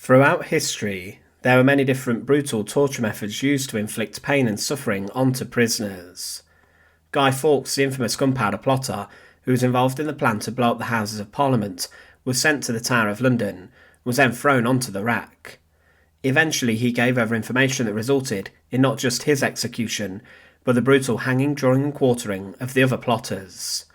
Throughout history, there were many different brutal torture methods used to inflict pain and suffering onto prisoners. Guy Fawkes, the infamous gunpowder plotter, who was involved in the plan to blow up the Houses of Parliament, was sent to the Tower of London and was then thrown onto the rack. Eventually he gave over information that resulted in not just his execution, but the brutal hanging, drawing and quartering of the other plotters.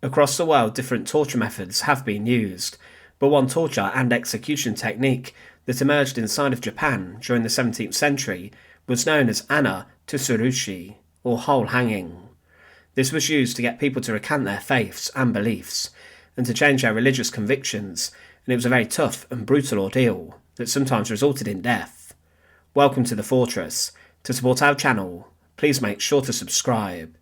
Across the world, different torture methods have been used, but one torture and execution technique that emerged inside of Japan during the 17th century was known as ana tsurushi, or whole hanging. This was used to get people to recant their faiths and beliefs, and to change their religious convictions, and it was a very tough and brutal ordeal that sometimes resulted in death. Welcome to the Fortress. To support our channel, please make sure to subscribe.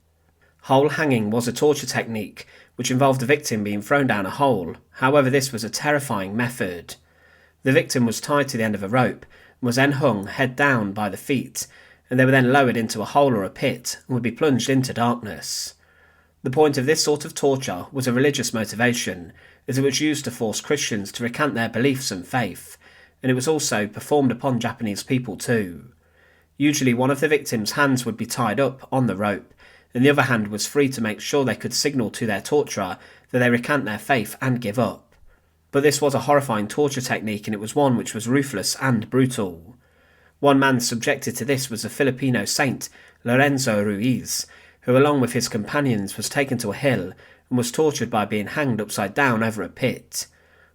Whole hanging was a torture technique which involved the victim being thrown down a hole. However, this was a terrifying method. The victim was tied to the end of a rope and was then hung head down by the feet, and they were then lowered into a hole or a pit and would be plunged into darkness. The point of this sort of torture was a religious motivation, as it was used to force Christians to recant their beliefs and faith, and it was also performed upon Japanese people too. Usually one of the victims' hands would be tied up on the rope, and the other hand was free to make sure they could signal to their torturer that they recant their faith and give up. But this was a horrifying torture technique, and it was one which was ruthless and brutal. One man subjected to this was a Filipino saint, Lorenzo Ruiz, who along with his companions was taken to a hill and was tortured by being hanged upside down over a pit.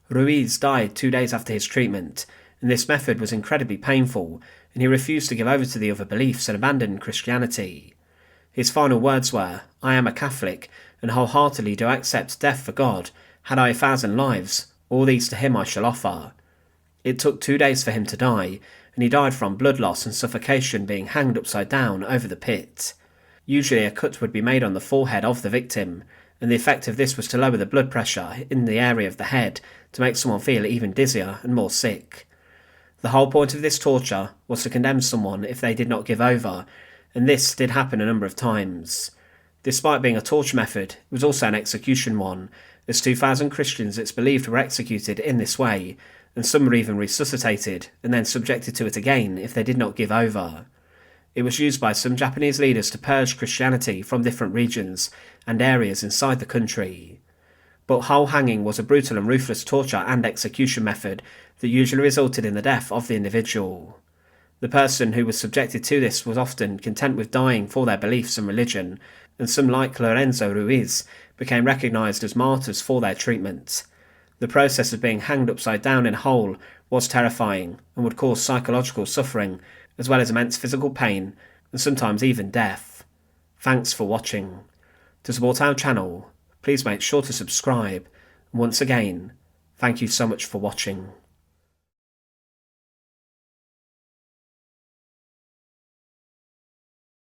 Ruiz died 2 days after his treatment, and this method was incredibly painful, and he refused to give over to the other beliefs and abandoned Christianity. His final words were, "I am a Catholic, and wholeheartedly do accept death for God. Had I 1,000 lives, all these to him I shall offer." It took 2 days for him to die, and he died from blood loss and suffocation being hanged upside down over the pit. Usually a cut would be made on the forehead of the victim, and the effect of this was to lower the blood pressure in the area of the head to make someone feel even dizzier and more sick. The whole point of this torture was to condemn someone if they did not give over, and this did happen a number of times. Despite being a torture method, it was also an execution one, as 2,000 Christians it's believed were executed in this way, and some were even resuscitated and then subjected to it again if they did not give over. It was used by some Japanese leaders to purge Christianity from different regions and areas inside the country. But whole hanging was a brutal and ruthless torture and execution method that usually resulted in the death of the individual. The person who was subjected to this was often content with dying for their beliefs and religion, and some like Lorenzo Ruiz became recognised as martyrs for their treatment. The process of being hanged upside down in a hole was terrifying and would cause psychological suffering, as well as immense physical pain, and sometimes even death. Thanks for watching. To support our channel, please make sure to subscribe, and once again, thank you so much for watching.